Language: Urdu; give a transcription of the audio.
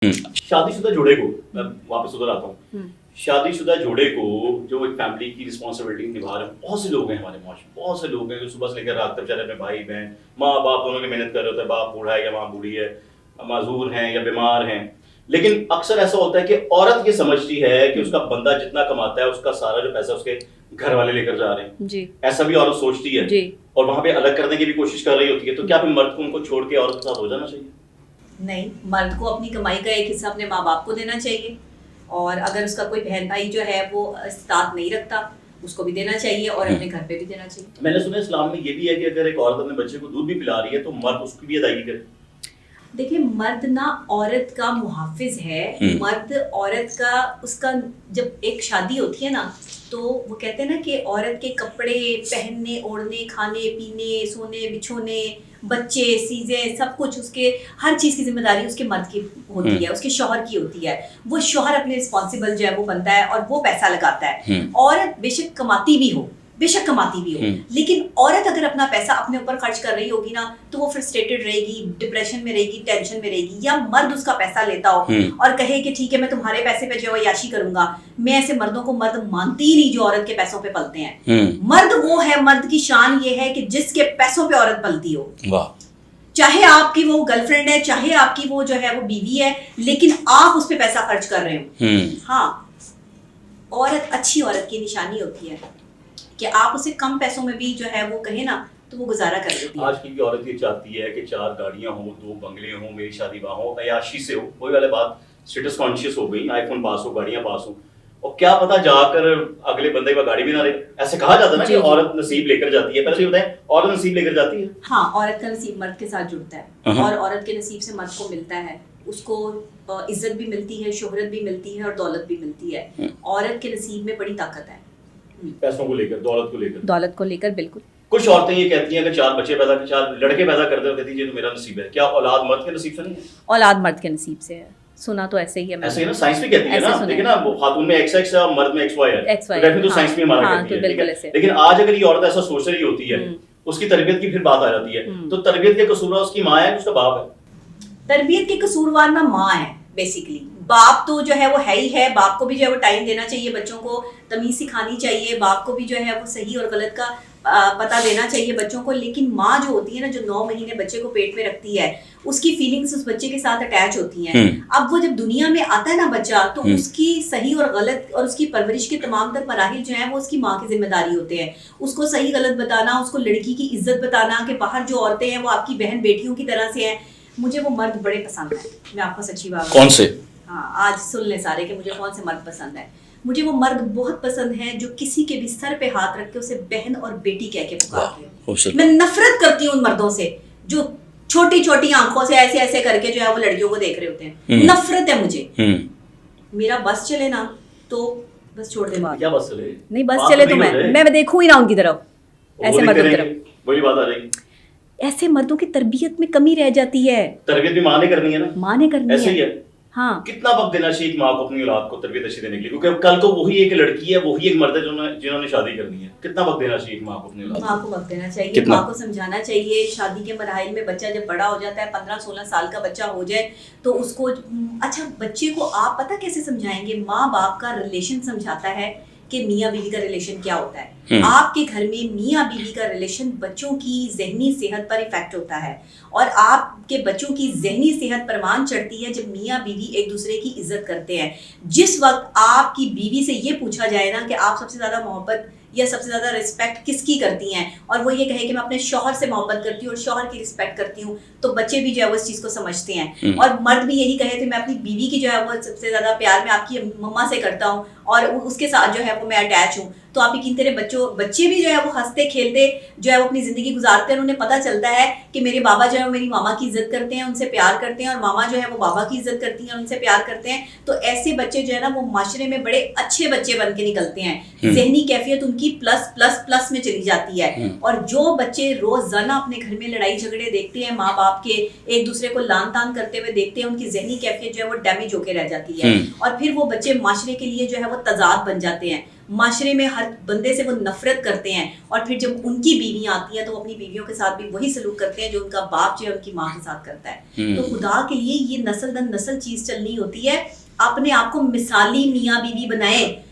شادی شدہ جوڑے کو میں واپس ادھر آتا ہوں. شادی شدہ جوڑے کو جو ایک فیملی کی رسپانسبلٹی نبھا رہے ہیں, بہت سے لوگ ہیں ہمارے معاشرے میں, بہت سے لوگ ہیں جو صبح سے لے کر رات تک بیچارے اپنے بھائی بہن ماں باپ دونوں کی محنت کر رہے ہوتے ہیں, باپ بوڑھا ہے یا ماں بوڑھی ہے, معذور ہیں یا بیمار ہیں. لیکن اکثر ایسا ہوتا ہے کہ عورت یہ سمجھتی ہے کہ اس کا بندہ جتنا کماتا ہے اس کا سارا جو پیسہ اس کے گھر والے لے کر جا رہے ہیں جی. ایسا بھی عورت سوچتی ہے جی. اور وہاں پہ الگ کرنے کی بھی کوشش کر رہی ہوتی ہے. تو کیا پھر مرد کو ان کو چھوڑ کے عورت کے ساتھ ہو جانا چاہیے؟ نہیں, مرد کو اپنی کمائی کا ایک حصہ اپنے ماں باپ کو دینا چاہیے, اور اگر اس کا کوئی بہن بھائی جو ہے وہ استطاعت نہیں رکھتا اس کو بھی دینا چاہیے, اور اپنے گھر پہ بھی دینا چاہیے. میں نے سنا اسلام میں یہ بھی ہے کہ اگر ایک عورت اپنے بچے کو دودھ بھی پلا رہی ہے تو مرد اس کی بھی ادائیگی کرے. دیکھیں, مرد نہ عورت کا محافظ ہے. مرد عورت کا, اس کا جب ایک شادی ہوتی ہے نا تو وہ کہتے ہیں نا کہ عورت کے کپڑے پہننے, اوڑھنے, کھانے پینے, سونے بچھونے, بچے, چیزیں, سب کچھ, اس کے ہر چیز کی ذمہ داری اس کے مرد کی ہوتی ہے, اس کے شوہر کی ہوتی ہے. وہ شوہر اپنے رسپانسبل جو ہے وہ بنتا ہے اور وہ پیسہ لگاتا ہے. عورت بے شک کماتی بھی ہو, بے شک کماتی بھی ہو, لیکن عورت اگر اپنا پیسہ اپنے اوپر خرچ کر رہی ہوگی نا تو وہ فرسٹریٹڈ رہے گی, ڈپریشن میں رہے گی, ٹینشن میں رہے گی. یا مرد اس کا پیسہ لیتا ہو اور کہے کہ ٹھیک ہے میں تمہارے پیسے پہ جو ہے عیاشی کروں گا. میں ایسے مردوں کو مرد مانتی ہی نہیں جو عورت کے پیسوں پہ پلتے ہیں. مرد وہ ہے, مرد کی شان یہ ہے کہ جس کے پیسوں پہ عورت پلتی ہو. چاہے آپ کی وہ گرل فرینڈ ہے, چاہے آپ کی وہ جو ہے وہ بیوی ہے, لیکن آپ اس پہ پیسہ خرچ کر رہے ہو. ہاں, عورت اچھی عورت کی نشانی ہوتی ہے کہ آپ اسے کم پیسوں میں بھی جو ہے وہ کہے نا تو وہ گزارا کر دیتی ہے. آج کل کی عورت یہ چاہتی ہے کہ 4 گاڑیاں ہوں, 2 بنگلے ہوں, میری شادی باہ ہو, عیاشی سے ہو. وہی والے بات اسٹیٹس کانشیس ہو گئی, آئی فون پاس ہو, گاڑیاں پاس ہو, اور کیا پتا جا کر اگلے بندے کا گاڑی بھی نہ رہے. ایسے کہا جاتا ہے نا کہ عورت نصیب لے کر جاتی ہے. پہلے یہ بتائیں, عورت نصیب لے کر جاتی ہے؟ ہاں, عورت کا نصیب مرد کے ساتھ جڑتا ہے, اور عورت کے نصیب سے مرد کو ملتا ہے. اس کو عزت بھی ملتی ہے, شہرت بھی ملتی ہے, اور دولت بھی ملتی ہے. عورت کے نصیب میں بڑی طاقت ہے, پیسوں کو لے کر, دولت کو لے کر. بالکل. کچھ عورتیں یہ کہتی ہیں کہ 4 بچے پیدا کر, 4 لڑکے پیدا کر دے, کہتی ہیں تو میرا نصیب ہے. کیا اولاد مرد کے نصیب سے نہیں ہے؟ اولاد مرد کے نصیب سے ہے. سنا تو ایسے ہی ہے. ایسے ہی نا, سائنس بھی کہتی ہے نا. دیکھیں نا, خاتون میں ایکس ایکس ہے اور مرد میں ایکس وائی ہے. تو سائنس بھی ہمارا کہتی ہے. لیکن آج اگر یہ عورت ایسا سوچ رہی ہوتی ہے, اس کی تربیت کی پھر بات آ جاتی ہے, تو تربیت کے قصوروار اس کی ماں ہے, اس کا باپ ہے. تربیت کے قصوروار نہ ماں ہے بیسیکلی. باپ تو جو ہے وہ ہے ہی ہے. باپ کو بھی جو ہے وہ ٹائم دینا چاہیے, بچوں کو تمیز سکھانی چاہیے, باپ کو بھی جو ہے وہ صحیح اور غلط کا پتہ دینا چاہیے بچوں کو. لیکن ماں جو ہوتی ہے نا, جو 9 مہینے بچے کو پیٹ میں رکھتی ہے, اس کی فیلنگز اس بچے کے ساتھ اٹیچ ہوتی ہیں. اب وہ جب دنیا میں آتا ہے نا بچہ, تو اس کی صحیح اور غلط اور اس کی پرورش کے تمام تر مراحل جو ہیں وہ اس کی ماں کی ذمہ داری ہوتے ہیں. اس کو صحیح غلط بتانا, اس کو لڑکی کی عزت بتانا کہ باہر جو عورتیں ہیں وہ آپ کی بہن بیٹیوں کی طرح سے ہیں. مجھے وہ مرد بڑے پسند ہیں. میں آپ کو سچی بات, کون سے؟ ہاں, آج سن لیں سارے کہ مجھے کون سے مرد پسند ہیں. مجھے وہ مرد بہت پسند ہیں جو کسی کے بھی سر پہ ہاتھ رکھ کے اسے بہن اور بیٹی کہہ کے پکارتے ہیں. میں نفرت کرتی ہوں ان مردوں سے جو چھوٹی چھوٹی آنکھوں سے ایسے ایسے کر کے جو ہے وہ لڑکیوں کو دیکھ رہے ہوتے ہیں. نفرت ہے مجھے. میرا بس چلے نا تو بس چھوڑ دیں. کیا بس چلے؟ نہیں, بس چلے تو میں دیکھوں ہی نہ ان کی طرف, ایسے مردوں کی طرف. وہی بات آ رہی, ایسے مردوں کی تربیت میں کمی رہ جاتی ہے. تربیت بھی ماں نے کرنی ہے نا, ماں نے کرنی ہے. ایسے ہی ہے. ہاں, کتنا وقت دینا چاہیے ماں کو اپنی اولاد کو تربیت اچھی دینے کے لیے, کیونکہ کل کو وہی ایک لڑکی ہے, وہی ایک مرد ہے جنہوں نے شادی کرنی ہے. کتنا وقت دینا چاہیے ماں کو اپنی اولاد کو؟ ماں کو وقت دینا چاہیے, ماں کو سمجھانا چاہیے. شادی کے مراحل میں بچہ جب بڑا ہو جاتا ہے, 15-16 سال کا بچہ ہو جائے, تو اس کو اچھا بچے کو آپ پتہ کیسے سمجھائیں گے؟ ماں باپ کا ریلیشن سمجھاتا ہے کہ میاں بیوی کا ریلیشن کیا ہوتا ہے. آپ کے گھر میں میاں بیوی کا ریلیشن بچوں کی ذہنی صحت پر افیکٹ ہوتا ہے, اور آپ کے بچوں کی ذہنی صحت پروان چڑھتی ہے جب میاں بیوی ایک دوسرے کی عزت کرتے ہیں. جس وقت آپ کی بیوی سے یہ پوچھا جائے نا کہ آپ سب سے زیادہ محبت یا سب سے زیادہ رسپیکٹ کس کی کرتی ہیں, اور وہ یہ کہے کہ میں اپنے شوہر سے محبت کرتی ہوں اور شوہر کی رسپیکٹ کرتی ہوں, تو بچے بھی جو ہے وہ اس چیز کو سمجھتے ہیں. اور مرد بھی یہی کہے کہ میں اپنی بیوی کی جو ہے وہ سب سے زیادہ پیار میں آپ کی مما سے کرتا ہوں اور اس کے ساتھ جو ہے وہ میں اٹیچ ہوں, تو آپ یقین کریں بچے بھی جو ہے وہ ہنستے کھیلتے جو ہے وہ اپنی زندگی گزارتے ہیں. انہیں پتہ چلتا ہے کہ میرے بابا جو ہے وہ میری ماما کی عزت کرتے ہیں, ان سے پیار کرتے ہیں, اور ماما جو ہے وہ بابا کی عزت کرتی ہیں, ان سے پیار کرتے ہیں. تو ایسے بچے جو ہے نا وہ معاشرے میں بڑے اچھے بچے بن کے نکلتے ہیں. ذہنی کیفیت ان کی پلس پلس پلس میں چلی جاتی ہے. اور جو بچے روزانہ اپنے گھر میں لڑائی جھگڑے دیکھتے ہیں, ماں باپ کے ایک دوسرے کو لان تان کرتے ہوئے دیکھتے ہیں, ان کی ذہنی کیفیت جو ہے وہ ڈیمیج ہو کے رہ جاتی ہے, اور پھر وہ بچے معاشرے کے لیے جو ہے وہ تضاد بن جاتے ہیں. معاشرے میں ہر بندے سے وہ نفرت کرتے ہیں, اور پھر جب ان کی بیویاں آتی ہیں تو وہ اپنی بیویوں کے ساتھ بھی وہی سلوک کرتے ہیں جو ان کا باپ جو ہے ان کی ماں کے ساتھ کرتا ہے. تو خدا کے لیے یہ نسل در نسل چیز چلنی ہوتی ہے. اپنے آپ کو مثالی میاں بیوی بنائیں.